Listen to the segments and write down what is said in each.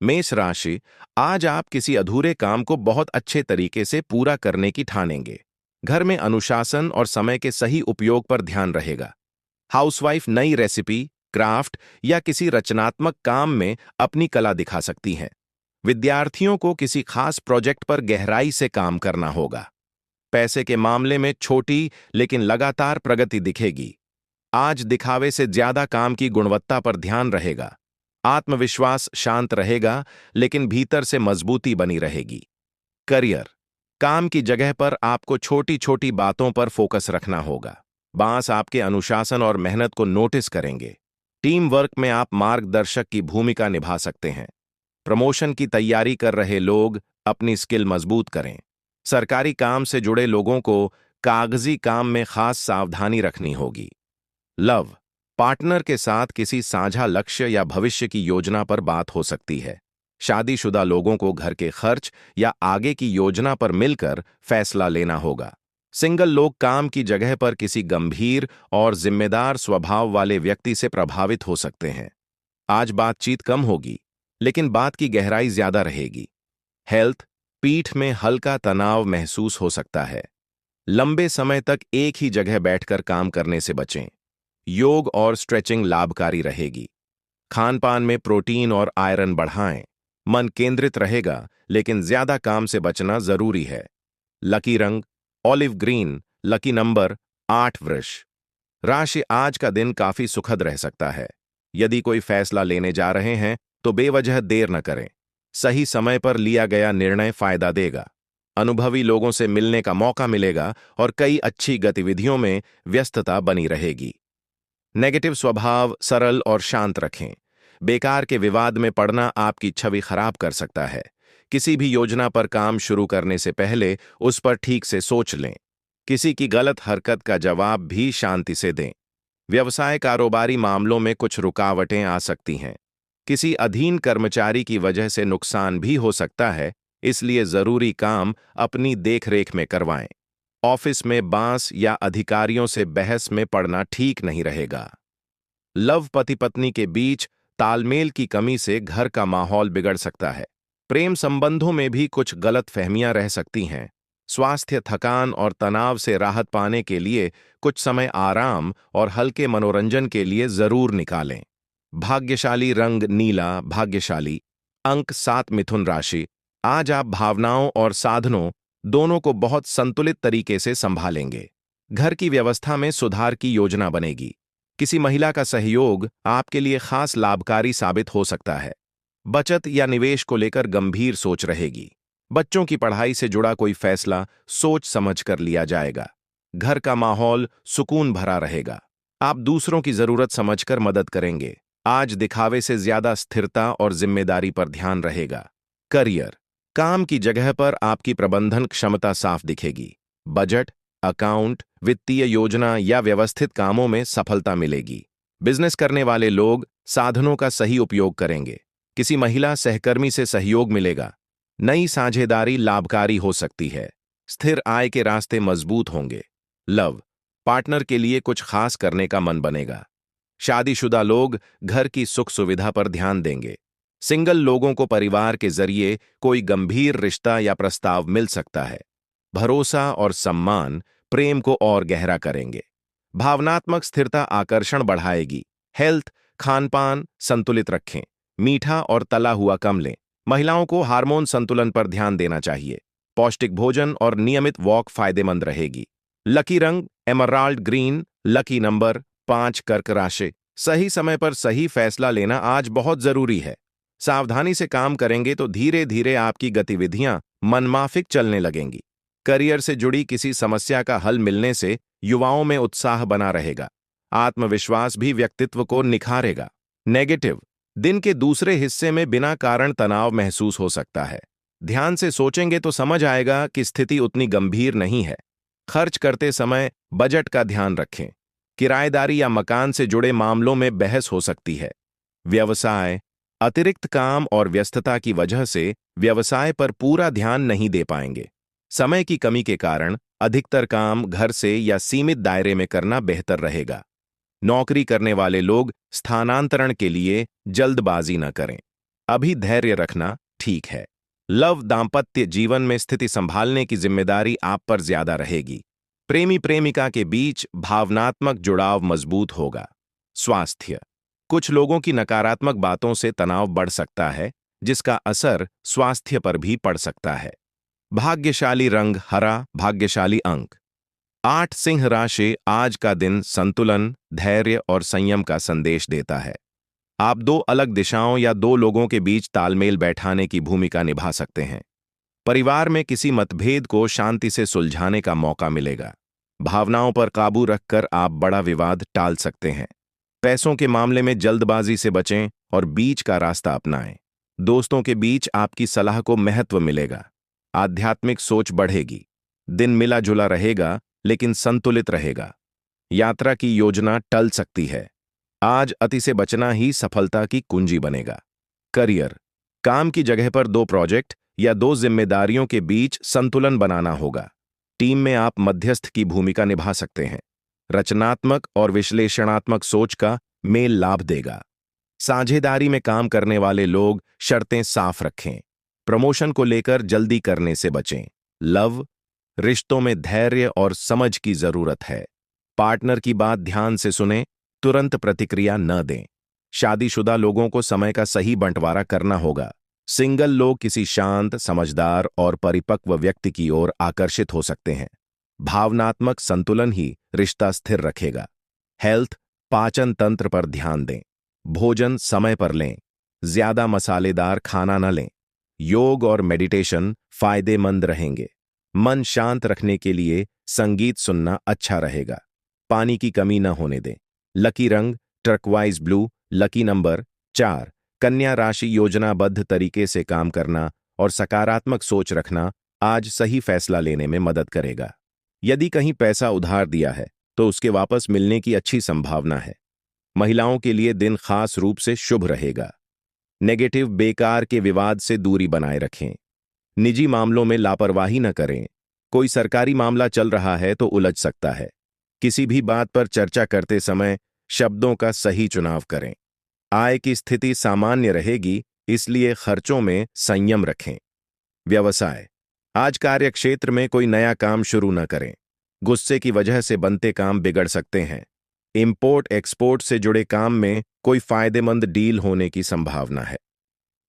मेष राशि, आज आप किसी अधूरे काम को बहुत अच्छे तरीके से पूरा करने की ठानेंगे। घर में अनुशासन और समय के सही उपयोग पर ध्यान रहेगा। हाउसवाइफ नई रेसिपी, क्राफ्ट या किसी रचनात्मक काम में अपनी कला दिखा सकती हैं। विद्यार्थियों को किसी खास प्रोजेक्ट पर गहराई से काम करना होगा। पैसे के मामले में छोटी लेकिन लगातार प्रगति दिखेगी। आज दिखावे से ज्यादा काम की गुणवत्ता पर ध्यान रहेगा। आत्मविश्वास शांत रहेगा, लेकिन भीतर से मजबूती बनी रहेगी। करियर, काम की जगह पर आपको छोटी छोटी बातों पर फोकस रखना होगा। बॉस आपके अनुशासन और मेहनत को नोटिस करेंगे। टीम वर्क में आप मार्गदर्शक की भूमिका निभा सकते हैं। प्रमोशन की तैयारी कर रहे लोग अपनी स्किल मजबूत करें। सरकारी काम से जुड़े लोगों को कागजी काम में खास सावधानी रखनी होगी। लव, पार्टनर के साथ किसी साझा लक्ष्य या भविष्य की योजना पर बात हो सकती है। शादीशुदा लोगों को घर के खर्च या आगे की योजना पर मिलकर फैसला लेना होगा। सिंगल लोग काम की जगह पर किसी गंभीर और जिम्मेदार स्वभाव वाले व्यक्ति से प्रभावित हो सकते हैं। आज बातचीत कम होगी, लेकिन बात की गहराई ज्यादा रहेगी। हेल्थ, पीठ में हल्का तनाव महसूस हो सकता है। लंबे समय तक एक ही जगह बैठकर काम करने से बचें। योग और स्ट्रेचिंग लाभकारी रहेगी। खान पान में प्रोटीन और आयरन बढ़ाएं। मन केंद्रित रहेगा, लेकिन ज्यादा काम से बचना जरूरी है। लकी रंग ऑलिव ग्रीन, लकी नंबर 8 वृष राशि, आज का दिन काफी सुखद रह सकता है। यदि कोई फैसला लेने जा रहे हैं तो बेवजह देर न करें। सही समय पर लिया गया निर्णय फायदा देगा। अनुभवी लोगों से मिलने का मौका मिलेगा और कई अच्छी गतिविधियों में व्यस्तता बनी रहेगी। नेगेटिव स्वभाव सरल और शांत रखें। बेकार के विवाद में पड़ना आपकी छवि खराब कर सकता है। किसी भी योजना पर काम शुरू करने से पहले उस पर ठीक से सोच लें। किसी की गलत हरकत का जवाब भी शांति से दें। व्यवसाय कारोबारी मामलों में कुछ रुकावटें आ सकती हैं। किसी अधीन कर्मचारी की वजह से नुकसान भी हो सकता है, इसलिए जरूरी काम अपनी देखरेख में करवाएं। ऑफिस में बांस या अधिकारियों से बहस में पड़ना ठीक नहीं रहेगा। लव, पति पत्नी के बीच तालमेल की कमी से घर का माहौल बिगड़ सकता है। प्रेम संबंधों में भी कुछ गलतफहमियां रह सकती हैं। स्वास्थ्य, थकान और तनाव से राहत पाने के लिए कुछ समय आराम और हल्के मनोरंजन के लिए जरूर निकालें। भाग्यशाली रंग नीला, भाग्यशाली अंक 7 मिथुन राशि, आज आप भावनाओं और साधनों दोनों को बहुत संतुलित तरीके से संभालेंगे। घर की व्यवस्था में सुधार की योजना बनेगी। किसी महिला का सहयोग आपके लिए खास लाभकारी साबित हो सकता है। बचत या निवेश को लेकर गंभीर सोच रहेगी। बच्चों की पढ़ाई से जुड़ा कोई फैसला सोच समझ कर लिया जाएगा। घर का माहौल सुकून भरा रहेगा। आप दूसरों की जरूरत समझकर मदद करेंगे। आज दिखावे से ज्यादा स्थिरता और जिम्मेदारी पर ध्यान रहेगा। करियर, काम की जगह पर आपकी प्रबंधन क्षमता साफ दिखेगी। बजट, अकाउंट, वित्तीय योजना या व्यवस्थित कामों में सफलता मिलेगी। बिजनेस करने वाले लोग साधनों का सही उपयोग करेंगे। किसी महिला सहकर्मी से सहयोग मिलेगा। नई साझेदारी लाभकारी हो सकती है। स्थिर आय के रास्ते मजबूत होंगे। लव, पार्टनर के लिए कुछ खास करने का मन बनेगा। शादीशुदा लोग घर की सुख सुविधा पर ध्यान देंगे। सिंगल लोगों को परिवार के जरिए कोई गंभीर रिश्ता या प्रस्ताव मिल सकता है। भरोसा और सम्मान प्रेम को और गहरा करेंगे। भावनात्मक स्थिरता आकर्षण बढ़ाएगी। हेल्थ, खानपान संतुलित रखें। मीठा और तला हुआ कम लें। महिलाओं को हार्मोन संतुलन पर ध्यान देना चाहिए। पौष्टिक भोजन और नियमित वॉक फायदेमंद रहेगी। लकी रंग एमराल्ड ग्रीन, लकी नंबर 5 कर्क राशि, सही समय पर सही फैसला लेना आज बहुत जरूरी है। सावधानी से काम करेंगे तो धीरे धीरे आपकी गतिविधियां मनमाफिक चलने लगेंगी। करियर से जुड़ी किसी समस्या का हल मिलने से युवाओं में उत्साह बना रहेगा। आत्मविश्वास भी व्यक्तित्व को निखारेगा। नेगेटिव, दिन के दूसरे हिस्से में बिना कारण तनाव महसूस हो सकता है। ध्यान से सोचेंगे तो समझ आएगा कि स्थिति उतनी गंभीर नहीं है। खर्च करते समय बजट का ध्यान रखें। किराएदारी या मकान से जुड़े मामलों में बहस हो सकती है। व्यवसाय, अतिरिक्त काम और व्यस्तता की वजह से व्यवसाय पर पूरा ध्यान नहीं दे पाएंगे। समय की कमी के कारण अधिकतर काम घर से या सीमित दायरे में करना बेहतर रहेगा। नौकरी करने वाले लोग स्थानांतरण के लिए जल्दबाजी न करें। अभी धैर्य रखना ठीक है। लव दाम्पत्य जीवन में स्थिति संभालने की जिम्मेदारी आप पर ज्यादा रहेगी। प्रेमी प्रेमिका के बीच भावनात्मक जुड़ाव मजबूत होगा। स्वास्थ्य, कुछ लोगों की नकारात्मक बातों से तनाव बढ़ सकता है, जिसका असर स्वास्थ्य पर भी पड़ सकता है। भाग्यशाली रंग हरा, भाग्यशाली अंक 8। सिंह राशि, आज का दिन संतुलन, धैर्य और संयम का संदेश देता है। आप दो अलग दिशाओं या दो लोगों के बीच तालमेल बैठाने की भूमिका निभा सकते हैं। परिवार में किसी मतभेद को शांति से सुलझाने का मौका मिलेगा। भावनाओं पर काबू रखकर आप बड़ा विवाद टाल सकते हैं। पैसों के मामले में जल्दबाजी से बचें और बीच का रास्ता अपनाएं। दोस्तों के बीच आपकी सलाह को महत्व मिलेगा। आध्यात्मिक सोच बढ़ेगी। दिन मिला जुला रहेगा, लेकिन संतुलित रहेगा। यात्रा की योजना टल सकती है। आज अति से बचना ही सफलता की कुंजी बनेगा। करियर, काम की जगह पर दो प्रोजेक्ट या दो जिम्मेदारियों के बीच संतुलन बनाना होगा। टीम में आप मध्यस्थ की भूमिका निभा सकते हैं। रचनात्मक और विश्लेषणात्मक सोच का मेल लाभ देगा। साझेदारी में काम करने वाले लोग शर्तें साफ रखें। प्रमोशन को लेकर जल्दी करने से बचें। लव, रिश्तों में धैर्य और समझ की जरूरत है। पार्टनर की बात ध्यान से सुनें, तुरंत प्रतिक्रिया न दें। शादीशुदा लोगों को समय का सही बंटवारा करना होगा। सिंगल लोग किसी शांत, समझदार और परिपक्व व्यक्ति की ओर आकर्षित हो सकते हैं। भावनात्मक संतुलन ही रिश्ता स्थिर रखेगा। हेल्थ, पाचन तंत्र पर ध्यान दें। भोजन समय पर लें। ज्यादा मसालेदार खाना न लें। योग और मेडिटेशन फायदेमंद रहेंगे। मन शांत रखने के लिए संगीत सुनना अच्छा रहेगा। पानी की कमी न होने दें। लकी रंग टर्कवाइज ब्लू, लकी नंबर 4। कन्या राशि, योजनाबद्ध तरीके से काम करना और सकारात्मक सोच रखना आज सही फैसला लेने में मदद करेगा। यदि कहीं पैसा उधार दिया है तो उसके वापस मिलने की अच्छी संभावना है। महिलाओं के लिए दिन खास रूप से शुभ रहेगा। नेगेटिव, बेकार के विवाद से दूरी बनाए रखें। निजी मामलों में लापरवाही न करें। कोई सरकारी मामला चल रहा है तो उलझ सकता है। किसी भी बात पर चर्चा करते समय शब्दों का सही चुनाव करें। आय की स्थिति सामान्य रहेगी, इसलिए खर्चों में संयम रखें। व्यवसाय, आज कार्यक्षेत्र में कोई नया काम शुरू न करें। गुस्से की वजह से बनते काम बिगड़ सकते हैं। इंपोर्ट एक्सपोर्ट से जुड़े काम में कोई फायदेमंद डील होने की संभावना है।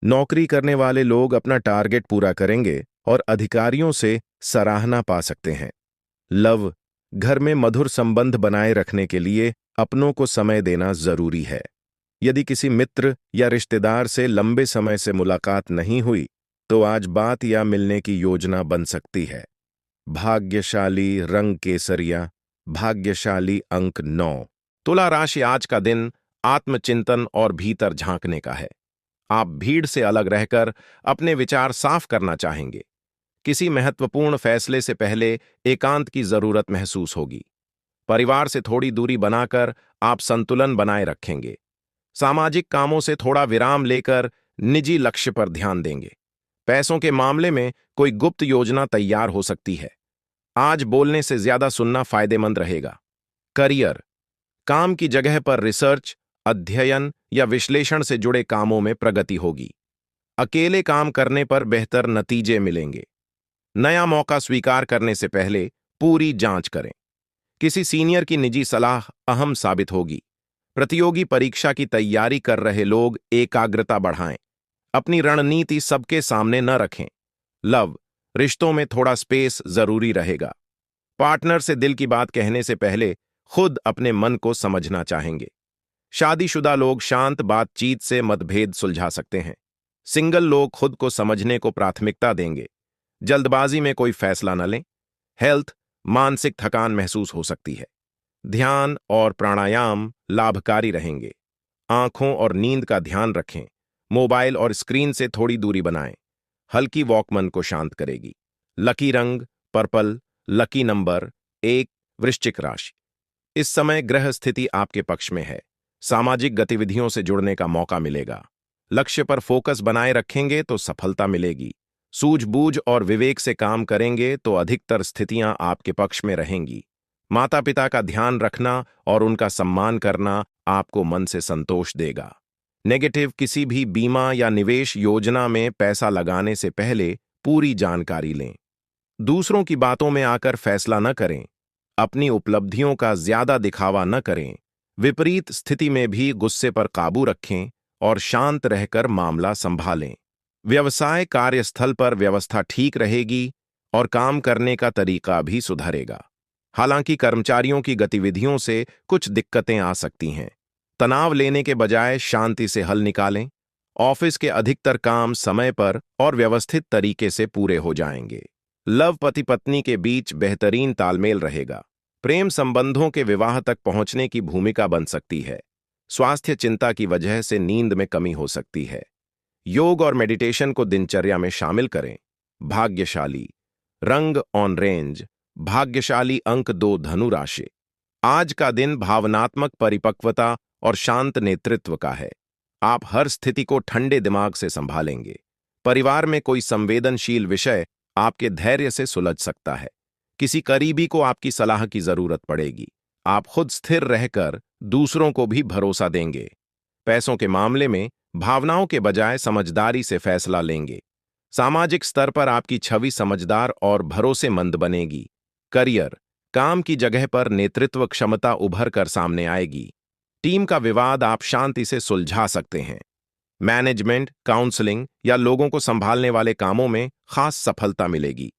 नौकरी करने वाले लोग अपना टारगेट पूरा करेंगे और अधिकारियों से सराहना पा सकते हैं। लव, घर में मधुर संबंध बनाए रखने के लिए अपनों को समय देना जरूरी है। यदि किसी मित्र या रिश्तेदार से लंबे समय से मुलाकात नहीं हुई तो आज बात या मिलने की योजना बन सकती है। भाग्यशाली रंग केसरिया, भाग्यशाली अंक 9। तुला राशि, आज का दिन आत्मचिंतन और भीतर झांकने का है। आप भीड़ से अलग रहकर अपने विचार साफ करना चाहेंगे। किसी महत्वपूर्ण फैसले से पहले एकांत की जरूरत महसूस होगी। परिवार से थोड़ी दूरी बनाकर आप संतुलन बनाए रखेंगे। सामाजिक कामों से थोड़ा विराम लेकर निजी लक्ष्य पर ध्यान देंगे। पैसों के मामले में कोई गुप्त योजना तैयार हो सकती है। आज बोलने से ज्यादा सुनना फायदेमंद रहेगा। करियर, काम की जगह पर रिसर्च, अध्ययन या विश्लेषण से जुड़े कामों में प्रगति होगी। अकेले काम करने पर बेहतर नतीजे मिलेंगे। नया मौका स्वीकार करने से पहले पूरी जांच करें। किसी सीनियर की निजी सलाह अहम साबित होगी। प्रतियोगी परीक्षा की तैयारी कर रहे लोग एकाग्रता बढ़ाएं। अपनी रणनीति सबके सामने न रखें। लव, रिश्तों में थोड़ा स्पेस जरूरी रहेगा। पार्टनर से दिल की बात कहने से पहले खुद अपने मन को समझना चाहेंगे। शादीशुदा लोग शांत बातचीत से मतभेद सुलझा सकते हैं। सिंगल लोग खुद को समझने को प्राथमिकता देंगे। जल्दबाजी में कोई फैसला न लें। हेल्थ, मानसिक थकान महसूस हो सकती है। ध्यान और प्राणायाम लाभकारी रहेंगे। आंखों और नींद का ध्यान रखें। मोबाइल और स्क्रीन से थोड़ी दूरी बनाएं। हल्की वॉक मन को शांत करेगी। लकी रंग पर्पल, लकी नंबर 1। वृश्चिक राशि, इस समय ग्रह स्थिति आपके पक्ष में है। सामाजिक गतिविधियों से जुड़ने का मौका मिलेगा। लक्ष्य पर फोकस बनाए रखेंगे तो सफलता मिलेगी। सूझबूझ और विवेक से काम करेंगे तो अधिकतर स्थितियां आपके पक्ष में रहेंगी। माता पिता का ध्यान रखना और उनका सम्मान करना आपको मन से संतोष देगा। नेगेटिव, किसी भी बीमा या निवेश योजना में पैसा लगाने से पहले पूरी जानकारी लें। दूसरों की बातों में आकर फैसला न करें। अपनी उपलब्धियों का ज्यादा दिखावा न करें। विपरीत स्थिति में भी गुस्से पर काबू रखें और शांत रहकर मामला संभालें। व्यवसाय कार्यस्थल पर व्यवस्था ठीक रहेगी और काम करने का तरीका भी सुधरेगा। हालांकि कर्मचारियों की गतिविधियों से कुछ दिक्कतें आ सकती हैं। तनाव लेने के बजाय शांति से हल निकालें। ऑफिस के अधिकतर काम समय पर और व्यवस्थित तरीके से पूरे हो जाएंगे। लव, पति पत्नी के बीच बेहतरीन तालमेल रहेगा। प्रेम संबंधों के विवाह तक पहुंचने की भूमिका बन सकती है। स्वास्थ्य चिंता की वजह से नींद में कमी हो सकती है। योग और मेडिटेशन को दिनचर्या में शामिल करें। भाग्यशाली रंग ऑरेंज, भाग्यशाली अंक 2, धनु राशि। आज का दिन भावनात्मक परिपक्वता और शांत नेतृत्व का है। आप हर स्थिति को ठंडे दिमाग से संभालेंगे। परिवार में कोई संवेदनशील विषय आपके धैर्य से सुलझ सकता है। किसी करीबी को आपकी सलाह की जरूरत पड़ेगी। आप खुद स्थिर रहकर दूसरों को भी भरोसा देंगे। पैसों के मामले में भावनाओं के बजाय समझदारी से फैसला लेंगे। सामाजिक स्तर पर आपकी छवि समझदार और भरोसेमंद बनेगी। करियर, काम की जगह पर नेतृत्व क्षमता उभर कर सामने आएगी। टीम का विवाद आप शांति से सुलझा सकते हैं। मैनेजमेंट, काउंसलिंग या लोगों को संभालने वाले कामों में खास सफलता मिलेगी।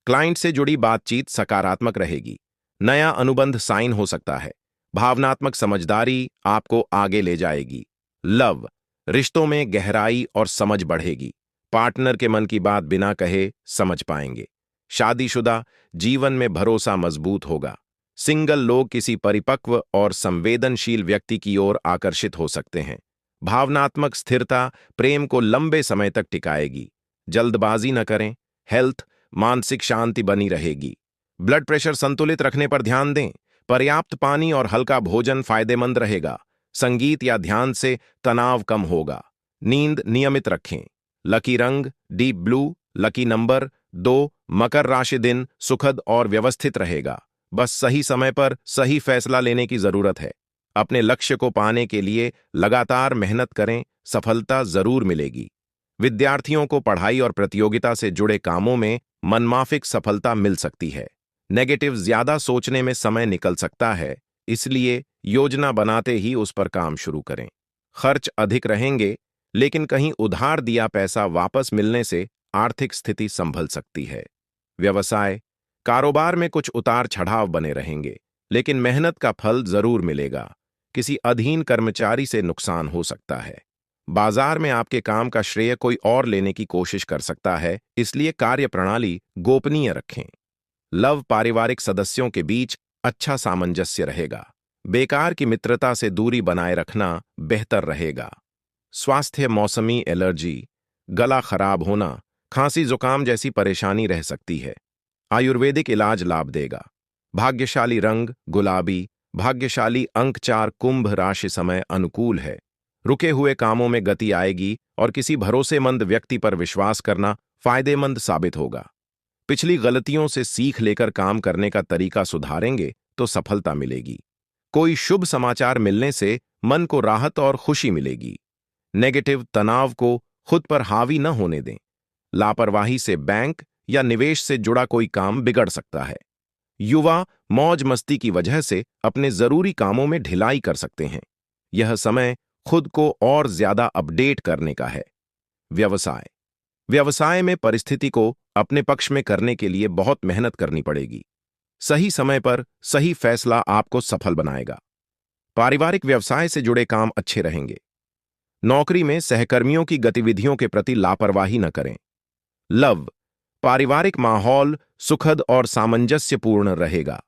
क्लाइंट से जुड़ी बातचीत सकारात्मक रहेगी। नया अनुबंध साइन हो सकता है। भावनात्मक समझदारी आपको आगे ले जाएगी। लव, रिश्तों में गहराई और समझ बढ़ेगी। पार्टनर के मन की बात बिना कहे समझ पाएंगे। शादीशुदा, जीवन में भरोसा मजबूत होगा। सिंगल लोग किसी परिपक्व और संवेदनशील व्यक्ति की ओर आकर्षित हो सकते हैं। भावनात्मक स्थिरता प्रेम को लंबे समय तक टिकाएगी। जल्दबाजी न करें। हेल्थ, मानसिक शांति बनी रहेगी। ब्लड प्रेशर संतुलित रखने पर ध्यान दें। पर्याप्त पानी और हल्का भोजन फायदेमंद रहेगा। संगीत या ध्यान से तनाव कम होगा। नींद नियमित रखें। लकी रंग डीप ब्लू, लकी नंबर 2, मकर राशि। दिन सुखद और व्यवस्थित रहेगा। बस सही समय पर सही फैसला लेने की जरूरत है। अपने लक्ष्य को पाने के लिए लगातार मेहनत करें, सफलता जरूर मिलेगी। विद्यार्थियों को पढ़ाई और प्रतियोगिता से जुड़े कामों में मनमाफिक सफलता मिल सकती है। नेगेटिव, ज्यादा सोचने में समय निकल सकता है, इसलिए योजना बनाते ही उस पर काम शुरू करें। खर्च अधिक रहेंगे, लेकिन कहीं उधार दिया पैसा वापस मिलने से आर्थिक स्थिति संभल सकती है। व्यवसाय, कारोबार में कुछ उतार चढ़ाव बने रहेंगे, लेकिन मेहनत का फल जरूर मिलेगा। किसी अधीन कर्मचारी से नुकसान हो सकता है। बाजार में आपके काम का श्रेय कोई और लेने की कोशिश कर सकता है, इसलिए कार्य प्रणाली गोपनीय रखें। लव, पारिवारिक सदस्यों के बीच अच्छा सामंजस्य रहेगा। बेकार की मित्रता से दूरी बनाए रखना बेहतर रहेगा। स्वास्थ्य, मौसमी एलर्जी, गला खराब होना, खांसी जुकाम जैसी परेशानी रह सकती है। आयुर्वेदिक इलाज लाभ देगा। भाग्यशाली रंग गुलाबी, भाग्यशाली अंक 4, कुंभ राशि। समय अनुकूल है। रुके हुए कामों में गति आएगी और किसी भरोसेमंद व्यक्ति पर विश्वास करना फायदेमंद साबित होगा। पिछली गलतियों से सीख लेकर काम करने का तरीका सुधारेंगे तो सफलता मिलेगी। कोई शुभ समाचार मिलने से मन को राहत और खुशी मिलेगी। नेगेटिव, तनाव को खुद पर हावी न होने दें। लापरवाही से बैंक या निवेश से जुड़ा कोई काम बिगड़ सकता है। युवा, मौज मस्ती की वजह से अपने जरूरी कामों में ढिलाई कर सकते हैं। यह समय खुद को और ज्यादा अपडेट करने का है। व्यवसाय, व्यवसाय में परिस्थिति को अपने पक्ष में करने के लिए बहुत मेहनत करनी पड़ेगी। सही समय पर सही फैसला आपको सफल बनाएगा। पारिवारिक व्यवसाय से जुड़े काम अच्छे रहेंगे। नौकरी में सहकर्मियों की गतिविधियों के प्रति लापरवाही न करें। लव, पारिवारिक माहौल सुखद और सामंजस्यपूर्ण रहेगा।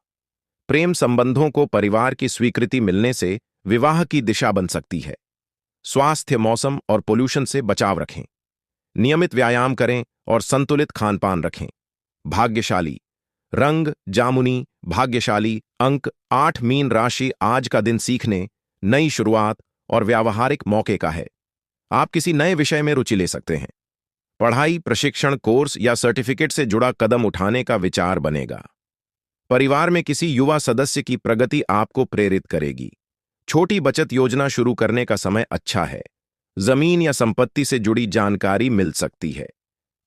प्रेम संबंधों को परिवार की स्वीकृति मिलने से विवाह की दिशा बन सकती है। स्वास्थ्य, मौसम और पोल्यूशन से बचाव रखें। नियमित व्यायाम करें और संतुलित खानपान रखें। भाग्यशाली रंग जामुनी, भाग्यशाली अंक 8, मीन राशि। आज का दिन सीखने, नई शुरुआत और व्यावहारिक मौके का है। आप किसी नए विषय में रुचि ले सकते हैं। पढ़ाई, प्रशिक्षण, कोर्स या सर्टिफिकेट से जुड़ा कदम उठाने का विचार बनेगा। परिवार में किसी युवा सदस्य की प्रगति आपको प्रेरित करेगी। छोटी बचत योजना शुरू करने का समय अच्छा है। जमीन या संपत्ति से जुड़ी जानकारी मिल सकती है।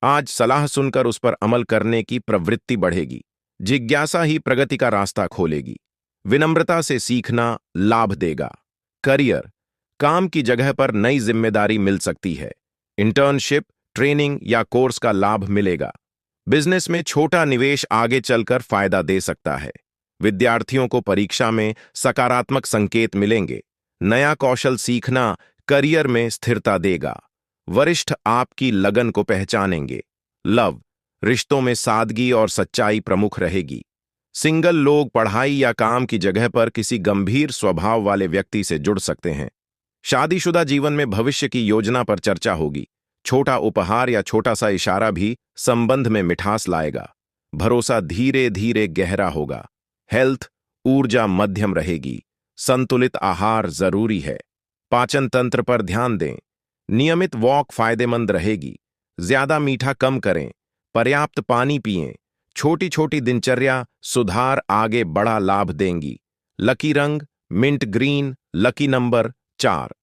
आज सलाह सुनकर उस पर अमल करने की प्रवृत्ति बढ़ेगी। जिज्ञासा ही प्रगति का रास्ता खोलेगी। विनम्रता से सीखना लाभ देगा। करियर, काम की जगह पर नई जिम्मेदारी मिल सकती है। इंटर्नशिप, ट्रेनिंग या कोर्स का लाभ मिलेगा। बिजनेस में छोटा निवेश आगे चलकर फायदा दे सकता है। विद्यार्थियों को परीक्षा में सकारात्मक संकेत मिलेंगे। नया कौशल सीखना करियर में स्थिरता देगा। वरिष्ठ आपकी लगन को पहचानेंगे। लव, रिश्तों में सादगी और सच्चाई प्रमुख रहेगी। सिंगल लोग पढ़ाई या काम की जगह पर किसी गंभीर स्वभाव वाले व्यक्ति से जुड़ सकते हैं। शादीशुदा जीवन में भविष्य की योजना पर चर्चा होगी। छोटा उपहार या छोटा सा इशारा भी संबंध में मिठास लाएगा। भरोसा धीरे धीरे गहरा होगा। हेल्थ, ऊर्जा मध्यम रहेगी। संतुलित आहार जरूरी है। पाचन तंत्र पर ध्यान दें। नियमित वॉक फायदेमंद रहेगी। ज्यादा मीठा कम करें। पर्याप्त पानी पिएं। छोटी छोटी दिनचर्या सुधार आगे बड़ा लाभ देंगी। लकी रंग मिंट ग्रीन। Lucky number 4।